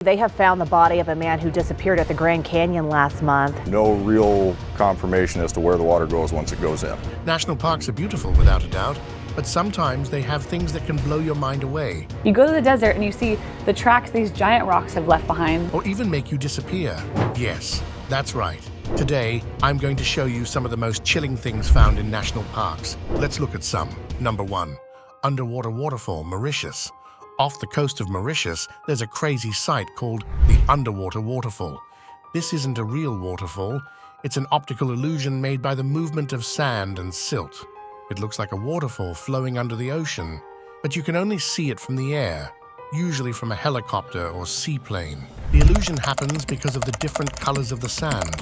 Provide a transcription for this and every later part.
They have found the body of a man who disappeared at the Grand Canyon last month. No real confirmation as to where the water goes once it goes in. National parks are beautiful, without a doubt, but sometimes they have things that can blow your mind away. You go to the desert and you see the tracks these giant rocks have left behind. Or even make you disappear. Yes, that's right. Today, I'm going to show you some of the most chilling things found in national parks. Let's look at some. Number 1. Underwater waterfall, Mauritius. Off the coast of Mauritius, there's a crazy site called the Underwater Waterfall. This isn't a real waterfall. It's an optical illusion made by the movement of sand and silt. It looks like a waterfall flowing under the ocean, but you can only see it from the air, usually from a helicopter or seaplane. The illusion happens because of the different colors of the sand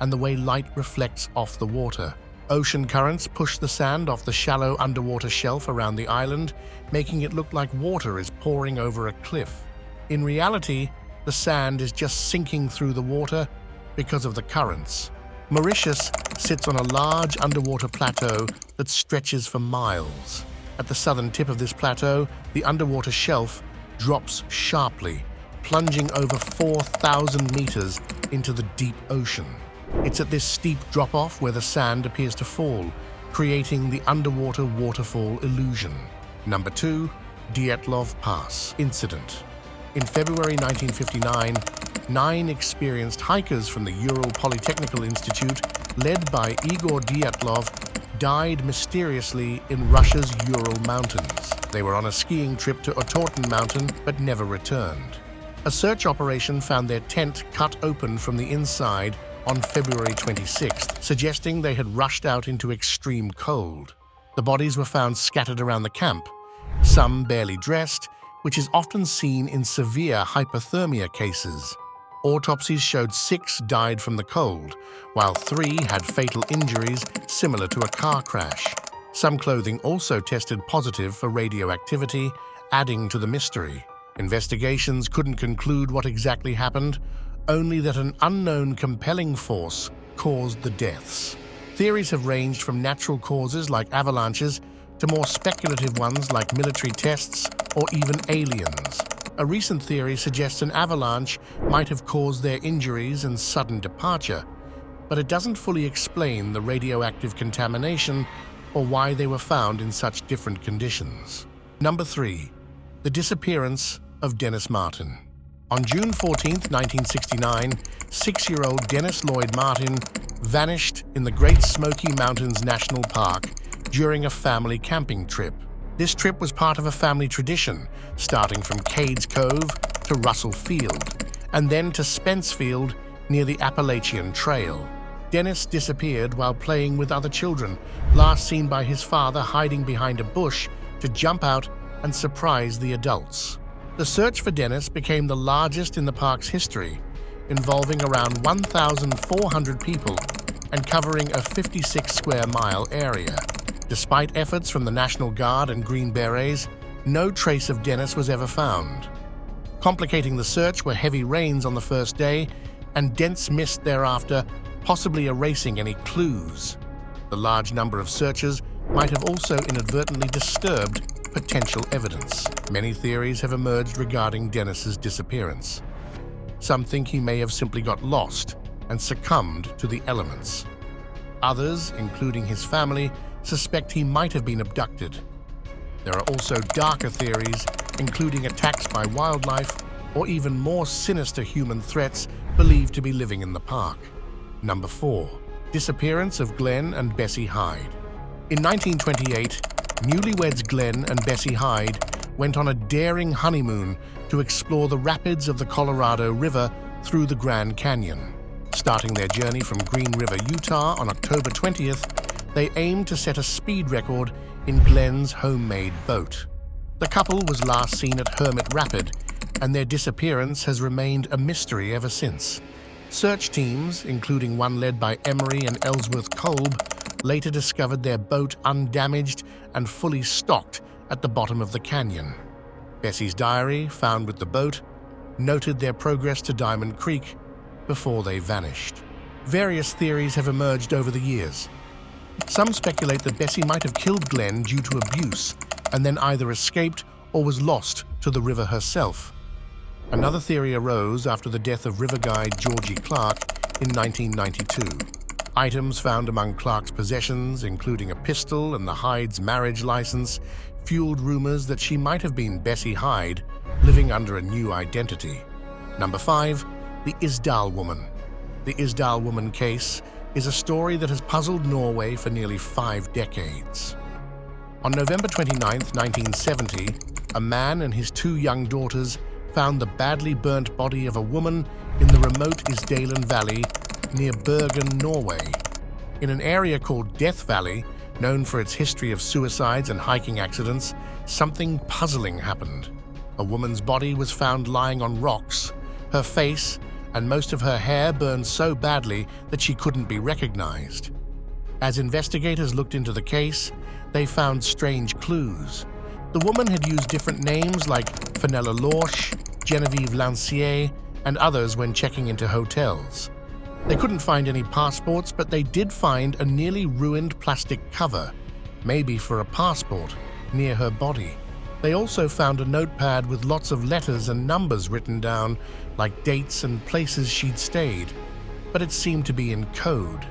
and the way light reflects off the water. Ocean currents push the sand off the shallow underwater shelf around the island, making it look like water is pouring over a cliff. In reality, the sand is just sinking through the water because of the currents. Mauritius sits on a large underwater plateau that stretches for miles. At the southern tip of this plateau, the underwater shelf drops sharply, plunging over 4,000 meters into the deep ocean. It's at this steep drop-off where the sand appears to fall, creating the underwater waterfall illusion. Number 2. Dol Pass Incident. In February 1959, 9 experienced hikers from the Ural Polytechnical Institute, led by Igor Dyatlov, died mysteriously in Russia's Ural Mountains. They were on a skiing trip to Otorten Mountain but never returned. A search operation found their tent cut open from the inside on February 26th, suggesting they had rushed out into extreme cold. The bodies were found scattered around the camp, some barely dressed, which is often seen in severe hypothermia cases. Autopsies showed 6 died from the cold, while 3 had fatal injuries similar to a car crash. Some clothing also tested positive for radioactivity, adding to the mystery. Investigations couldn't conclude what exactly happened, only that an unknown compelling force caused the deaths. Theories have ranged from natural causes like avalanches to more speculative ones like military tests or even aliens. A recent theory suggests an avalanche might have caused their injuries and sudden departure, but it doesn't fully explain the radioactive contamination or why they were found in such different conditions. Number 3. The disappearance of Dennis Martin. On June 14, 1969, 6-year-old Dennis Lloyd Martin vanished in the Great Smoky Mountains National Park during a family camping trip. This trip was part of a family tradition, starting from Cades Cove to Russell Field, and then to Spence Field near the Appalachian Trail. Dennis disappeared while playing with other children, last seen by his father hiding behind a bush to jump out and surprise the adults. The search for Dennis became the largest in the park's history, involving around 1,400 people and covering a 56-square-mile area. Despite efforts from the National Guard and Green Berets, no trace of Dennis was ever found. Complicating the search were heavy rains on the first day and dense mist thereafter, possibly erasing any clues. The large number of searchers might have also inadvertently disturbed potential evidence. Many theories have emerged regarding Dennis's disappearance. Some think he may have simply got lost and succumbed to the elements. Others, including his family, suspect he might have been abducted. There are also darker theories, including attacks by wildlife or even more sinister human threats believed to be living in the park. Number 4. Disappearance of Glenn and Bessie Hyde. In 1928, newlyweds Glenn and Bessie Hyde went on a daring honeymoon to explore the rapids of the Colorado River through the Grand Canyon. Starting their journey from Green River, Utah on October 20th, they aimed to set a speed record in Glenn's homemade boat. The couple was last seen at Hermit Rapid, and their disappearance has remained a mystery ever since. Search teams, including one led by Emery and Ellsworth Kolb, later discovered their boat undamaged and fully stocked at the bottom of the canyon. Bessie's diary, found with the boat, noted their progress to Diamond Creek before they vanished. Various theories have emerged over the years. Some speculate that Bessie might have killed Glenn due to abuse and then either escaped or was lost to the river herself. Another theory arose after the death of river guide Georgie Clark in 1992. Items found among Clark's possessions, including a pistol and the Hyde's marriage license, fueled rumors that she might have been Bessie Hyde, living under a new identity. Number 5. The Isdal Woman. The Isdal Woman case is a story that has puzzled Norway for nearly 5 decades. On November 29, 1970, a man and his 2 young daughters found the badly burnt body of a woman in the remote Isdalen Valley near Bergen, Norway. In an area called Death Valley, known for its history of suicides and hiking accidents, something puzzling happened. A woman's body was found lying on rocks, her face and most of her hair burned so badly that she couldn't be recognized. As investigators looked into the case, they found strange clues. The woman had used different names like Fenella Lorsch, Genevieve Lancier, and others when checking into hotels. They couldn't find any passports, but they did find a nearly ruined plastic cover, maybe for a passport, near her body. They also found a notepad with lots of letters and numbers written down, like dates and places she'd stayed, but it seemed to be in code.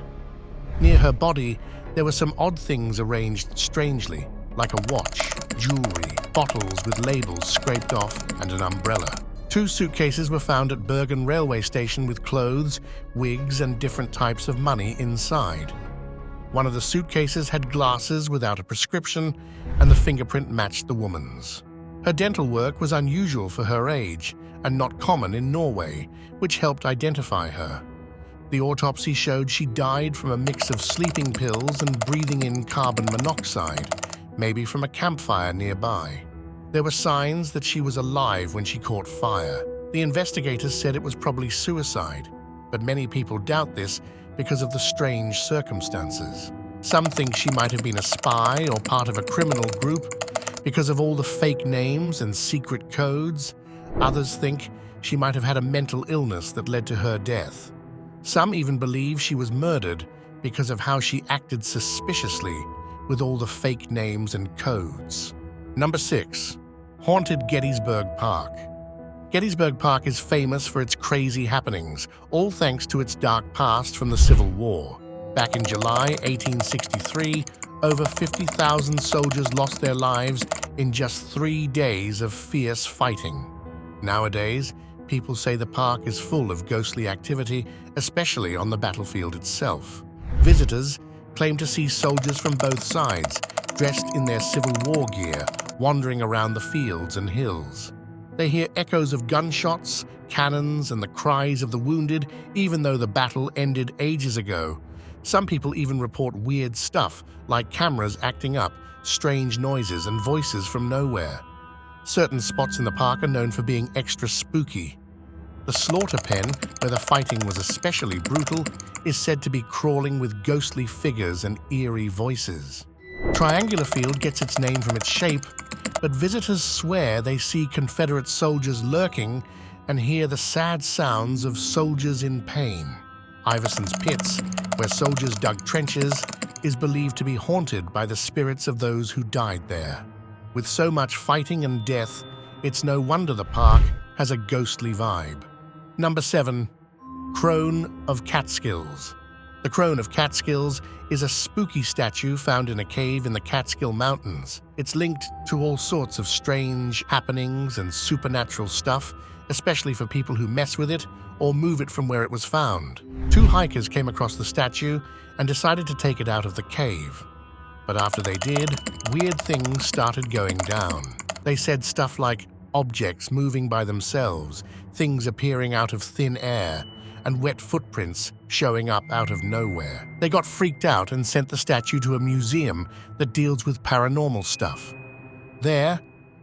Near her body, there were some odd things arranged strangely, like a watch, jewelry, bottles with labels scraped off, and an umbrella. 2 suitcases were found at Bergen railway station with clothes, wigs, and different types of money inside. One of the suitcases had glasses without a prescription, and the fingerprint matched the woman's. Her dental work was unusual for her age and not common in Norway, which helped identify her. The autopsy showed she died from a mix of sleeping pills and breathing in carbon monoxide, maybe from a campfire nearby. There were signs that she was alive when she caught fire. The investigators said it was probably suicide, but many people doubt this because of the strange circumstances. Some think she might have been a spy or part of a criminal group because of all the fake names and secret codes. Others think she might have had a mental illness that led to her death. Some even believe she was murdered because of how she acted suspiciously with all the fake names and codes. Number 6. Haunted Gettysburg Park. Gettysburg Park is famous for its crazy happenings, all thanks to its dark past from the Civil War. Back in July 1863, over 50,000 soldiers lost their lives in just 3 days of fierce fighting. Nowadays, people say the park is full of ghostly activity, especially on the battlefield itself. Visitors claim to see soldiers from both sides, dressed in their Civil War gear, wandering around the fields and hills. They hear echoes of gunshots, cannons, and the cries of the wounded, even though the battle ended ages ago. Some people even report weird stuff, like cameras acting up, strange noises, and voices from nowhere. Certain spots in the park are known for being extra spooky. The slaughter pen, where the fighting was especially brutal, is said to be crawling with ghostly figures and eerie voices. Triangular Field gets its name from its shape, but visitors swear they see Confederate soldiers lurking and hear the sad sounds of soldiers in pain. Iverson's Pits, where soldiers dug trenches, is believed to be haunted by the spirits of those who died there. With so much fighting and death, it's no wonder the park has a ghostly vibe. Number 7. Crone of Catskills. The Crone of Catskills is a spooky statue found in a cave in the Catskill Mountains. It's linked to all sorts of strange happenings and supernatural stuff, especially for people who mess with it or move it from where it was found. 2 hikers came across the statue and decided to take it out of the cave. But after they did, weird things started going down. They said stuff like objects moving by themselves, things appearing out of thin air, and wet footprints showing up out of nowhere. They got freaked out and sent the statue to a museum that deals with paranormal stuff. There,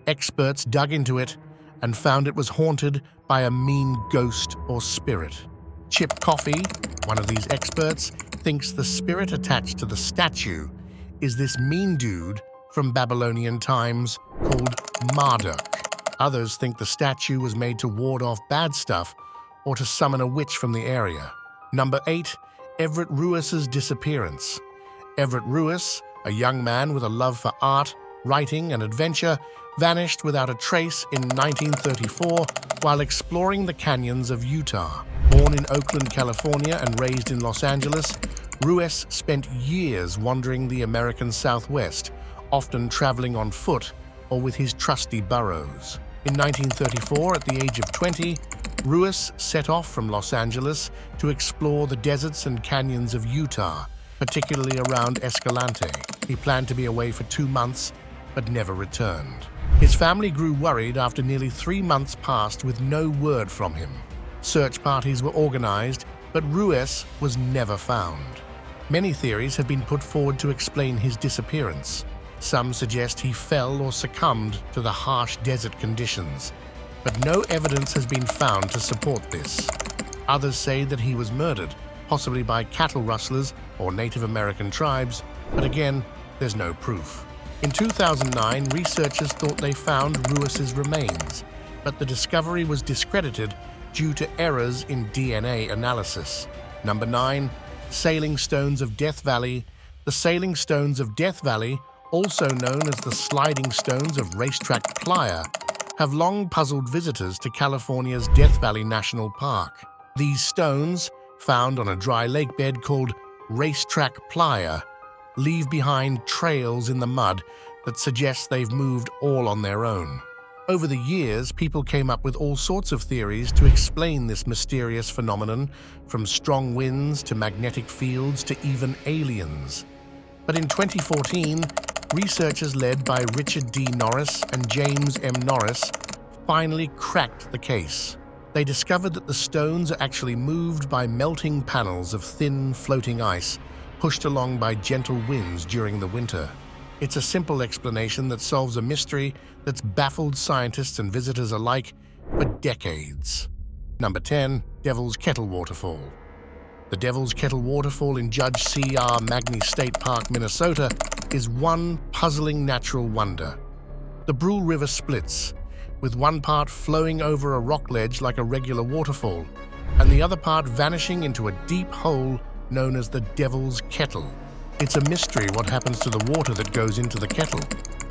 experts dug into it and found it was haunted by a mean ghost or spirit. Chip Coffey, one of these experts, thinks the spirit attached to the statue is this mean dude from Babylonian times called Marduk. Others think the statue was made to ward off bad stuff or to summon a witch from the area. Number 8. Everett Rus Disappearance. Everett Rus, a young man with a love for art, writing, and adventure, vanished without a trace in 1934 while exploring the canyons of Utah. Born in Oakland, California and raised in Los Angeles, Rus spent years wandering the American Southwest, often traveling on foot or with his trusty burros. In 1934, at the age of 20, Rus set off from Los Angeles to explore the deserts and canyons of Utah, particularly around Escalante. He planned to be away for 2 months, but never returned. His family grew worried after nearly 3 months passed with no word from him. Search parties were organized, but Rus was never found. Many theories have been put forward to explain his disappearance. Some suggest he fell or succumbed to the harsh desert conditions, but no evidence has been found to support this. Others say that he was murdered, possibly by cattle rustlers or Native American tribes, but again, there's no proof. In 2009, researchers thought they found Rus's remains, but the discovery was discredited due to errors in DNA analysis. Number 9. Sailing Stones of Death Valley. The Sailing Stones of Death Valley, also known as the Sliding Stones of Racetrack Playa, have long puzzled visitors to California's Death Valley National Park. These stones, found on a dry lake bed called Racetrack Playa, leave behind trails in the mud that suggest they've moved all on their own. Over the years, people came up with all sorts of theories to explain this mysterious phenomenon, from strong winds to magnetic fields to even aliens. But in 2014, researchers led by Richard D. Norris and James M. Norris finally cracked the case. They discovered that the stones are actually moved by melting panels of thin, floating ice, pushed along by gentle winds during the winter. It's a simple explanation that solves a mystery that's baffled scientists and visitors alike for decades. Number 10. Devil's Kettle Waterfall. The Devil's Kettle Waterfall in Judge C.R. Magny State Park, Minnesota, is one puzzling natural wonder. The Brule River splits, with one part flowing over a rock ledge like a regular waterfall, and the other part vanishing into a deep hole known as the Devil's Kettle. It's a mystery what happens to the water that goes into the kettle.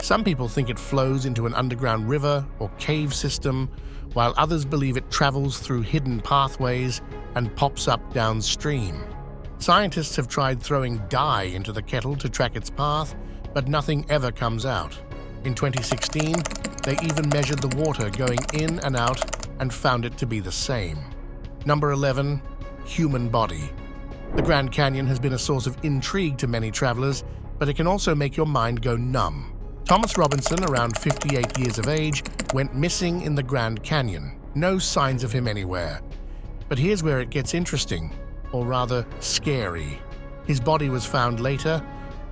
Some people think it flows into an underground river or cave system, while others believe it travels through hidden pathways and pops up downstream. Scientists have tried throwing dye into the kettle to track its path, but nothing ever comes out. In 2016, they even measured the water going in and out and found it to be the same. Number 11. Human body. The Grand Canyon has been a source of intrigue to many travelers, but it can also make your mind go numb. Thomas Robinson, around 58 years of age, went missing in the Grand Canyon. No signs of him anywhere. But here's where it gets interesting, or rather scary. His body was found later,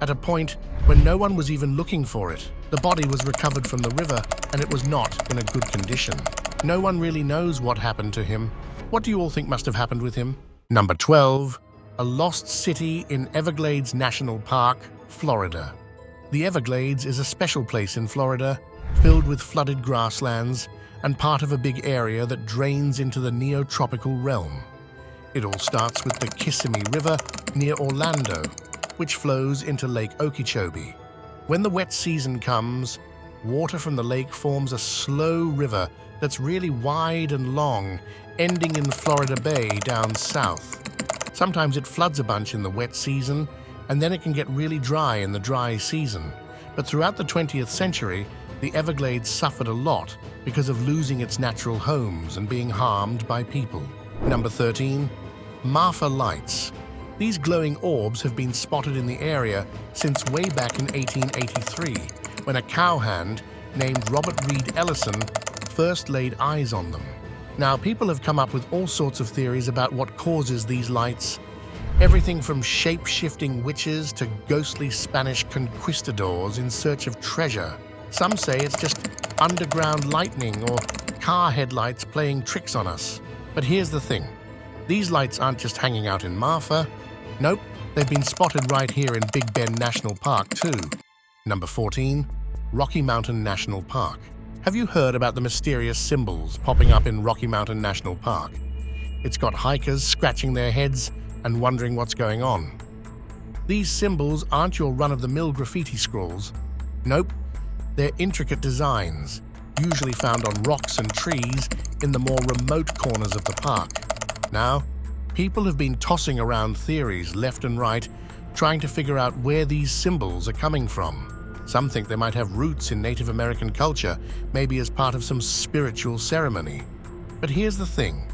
at a point when no one was even looking for it. The body was recovered from the river, and it was not in a good condition. No one really knows what happened to him. What do you all think must have happened with him? Number 12. A lost city in Everglades National Park, Florida. The Everglades is a special place in Florida, filled with flooded grasslands and part of a big area that drains into the neotropical realm. It all starts with the Kissimmee River near Orlando, which flows into Lake Okeechobee. When the wet season comes, water from the lake forms a slow river that's really wide and long, ending in Florida Bay down south. Sometimes it floods a bunch in the wet season, and then it can get really dry in the dry season. But throughout the 20th century, the Everglades suffered a lot because of losing its natural homes and being harmed by people. Number 13. Mafa Lights. These glowing orbs have been spotted in the area since way back in 1883, when a cowhand named Robert Reed Ellison first laid eyes on them. Now, people have come up with all sorts of theories about what causes these lights. Everything from shape-shifting witches to ghostly Spanish conquistadors in search of treasure. Some say it's just underground lightning or car headlights playing tricks on us. But here's the thing. These lights aren't just hanging out in Mafa. Nope, they've been spotted right here in Big Bend National Park too. Number 14. Rocky Mountain National Park. Have you heard about the mysterious symbols popping up in Rocky Mountain National Park? It's got hikers scratching their heads and wondering what's going on. These symbols aren't your run-of-the-mill graffiti scrawls. Nope, Their intricate designs, usually found on rocks and trees in the more remote corners of the park. Now, people have been tossing around theories left and right, trying to figure out where these symbols are coming from. Some think they might have roots in Native American culture, maybe as part of some spiritual ceremony. But here's the thing.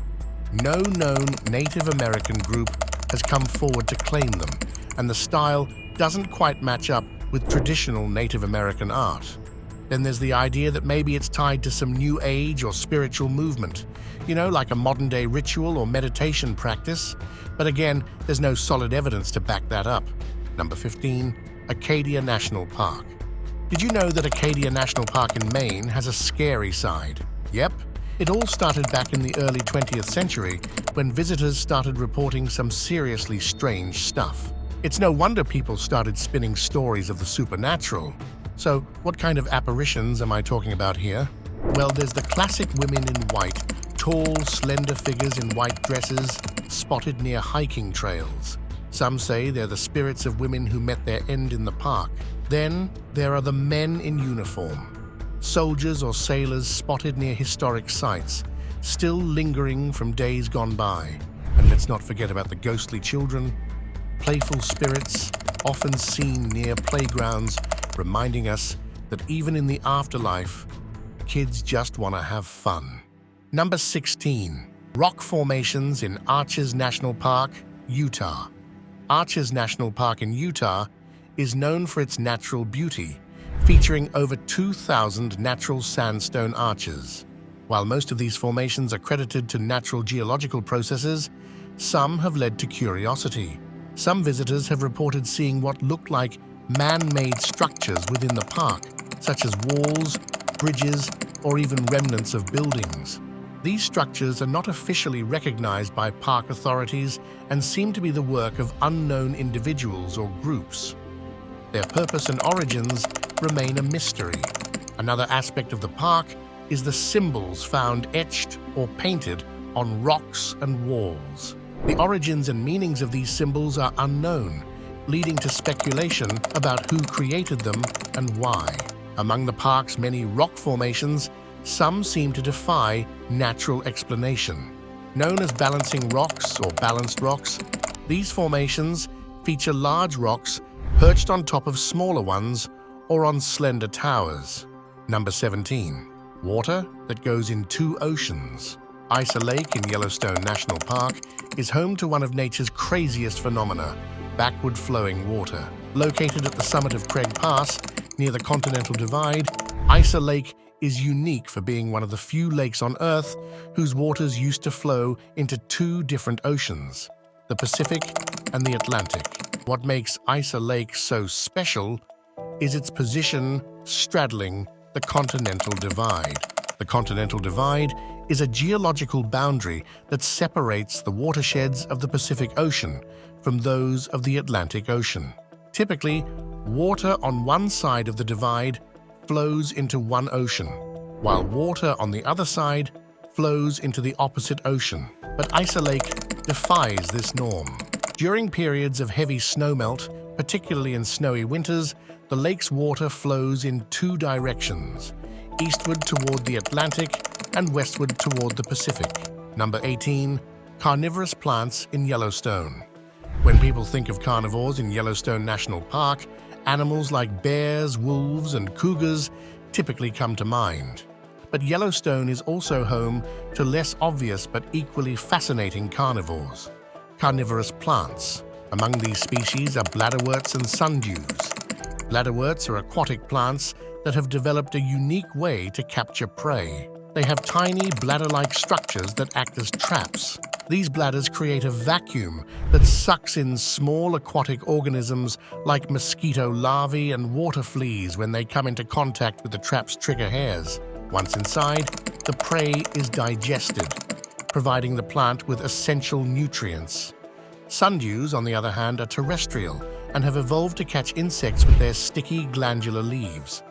No known Native American group has come forward to claim them, and the style doesn't quite match up with traditional Native American art. Then there's the idea that maybe it's tied to some new age or spiritual movement, like a modern-day ritual or meditation practice. But again, there's no solid evidence to back that up. Number 15, Acadia National Park. Did you know that Acadia National Park in Maine has a scary side? Yep. It all started back in the early 20th century when visitors started reporting some seriously strange stuff. It's no wonder people started spinning stories of the supernatural. So, what kind of apparitions am I talking about here? Well, there's the classic women in white, tall, slender figures in white dresses spotted near hiking trails. Some say they're the spirits of women who met their end in the park. Then, there are the men in uniform, soldiers or sailors spotted near historic sites, still lingering from days gone by. And let's not forget about the ghostly children, playful spirits, often seen near playgrounds, reminding us that even in the afterlife, kids just want to have fun. Number 16. Rock formations in Arches National Park, Utah. Arches National Park in Utah is known for its natural beauty, featuring over 2,000 natural sandstone arches. While most of these formations are credited to natural geological processes, some have led to curiosity. Some visitors have reported seeing what look like man-made structures within the park, such as walls, bridges, or even remnants of buildings. These structures are not officially recognized by park authorities and seem to be the work of unknown individuals or groups. Their purpose and origins remain a mystery. Another aspect of the park is the symbols found etched or painted on rocks and walls. The origins and meanings of these symbols are unknown, leading to speculation about who created them and why. Among the park's many rock formations, some seem to defy natural explanation. Known as balancing rocks or balanced rocks, these formations feature large rocks perched on top of smaller ones or on slender towers. Number 17. Water that goes in two oceans. Isa Lake in Yellowstone National Park is home to one of nature's craziest phenomena, backward flowing water. Located at the summit of Craig Pass, near the Continental Divide, Isa Lake is unique for being one of the few lakes on Earth whose waters used to flow into two different oceans, the Pacific and the Atlantic. What makes Isa Lake so special is its position straddling the Continental Divide. The Continental Divide is a geological boundary that separates the watersheds of the Pacific Ocean from those of the Atlantic Ocean. Typically, water on one side of the divide flows into one ocean, while water on the other side flows into the opposite ocean. But Isa Lake defies this norm. During periods of heavy snowmelt, particularly in snowy winters, the lake's water flows in two directions, eastward toward the Atlantic and westward toward the Pacific. Number 18. Carnivorous plants in Yellowstone. When people think of carnivores in Yellowstone National Park, animals like bears, wolves, and cougars typically come to mind. But Yellowstone is also home to less obvious but equally fascinating carnivores. Carnivorous plants. Among these species are bladderworts and sundews. Bladderworts are aquatic plants that have developed a unique way to capture prey. They have tiny bladder-like structures that act as traps. These bladders create a vacuum that sucks in small aquatic organisms like mosquito larvae and water fleas when they come into contact with the trap's trigger hairs. Once inside, the prey is digested, providing the plant with essential nutrients. Sundews, on the other hand, are terrestrial and have evolved to catch insects with their sticky glandular leaves.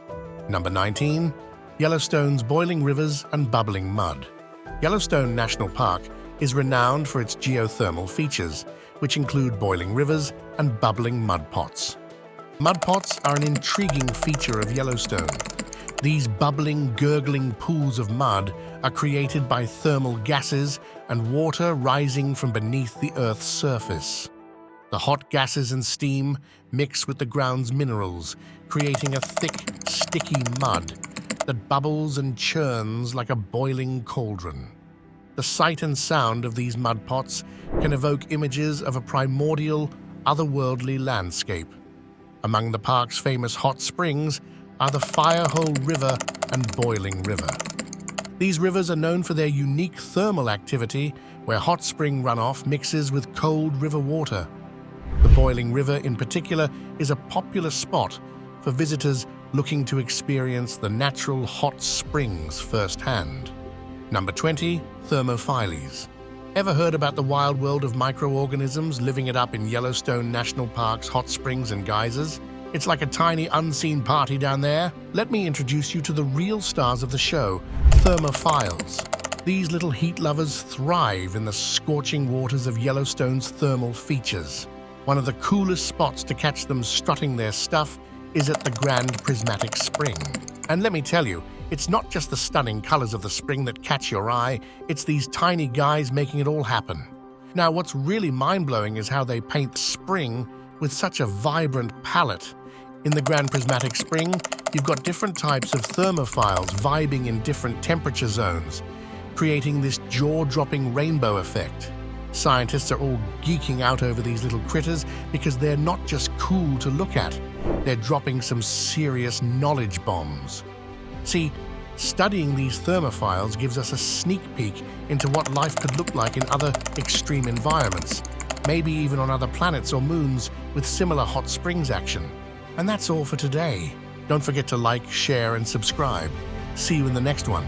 Number 19. Yellowstone's boiling rivers and bubbling mud. Yellowstone National Park is renowned for its geothermal features, which include boiling rivers and bubbling mud pots. Mud pots are an intriguing feature of Yellowstone. These bubbling, gurgling pools of mud are created by thermal gases and water rising from beneath the Earth's surface. The hot gases and steam mix with the ground's minerals, creating a thick, sticky mud that bubbles and churns like a boiling cauldron. The sight and sound of these mud pots can evoke images of a primordial, otherworldly landscape. Among the park's famous hot springs are the Firehole River and Boiling River. These rivers are known for their unique thermal activity, where hot spring runoff mixes with cold river water. The Boiling River, in particular, is a popular spot for visitors looking to experience the natural hot springs firsthand. Number 20, Thermopiles. Ever heard about the wild world of microorganisms living it up in Yellowstone National Park's hot springs and geysers? It's like a tiny unseen party down there. Let me introduce you to the real stars of the show, Thermopiles. These little heat lovers thrive in the scorching waters of Yellowstone's thermal features. One of the coolest spots to catch them strutting their stuff is at the Grand Prismatic Spring. And let me tell you, it's not just the stunning colors of the spring that catch your eye, it's these tiny guys making it all happen. Now, what's really mind-blowing is how they paint spring with such a vibrant palette. In the Grand Prismatic Spring, you've got different types of thermophiles vibing in different temperature zones, creating this jaw-dropping rainbow effect. Scientists are all geeking out over these little critters because they're not just cool to look at, they're dropping some serious knowledge bombs. See, studying these thermophiles gives us a sneak peek into what life could look like in other extreme environments, maybe even on other planets or moons with similar hot springs action. And that's all for today. Don't forget to like, share, and subscribe. See you in the next one.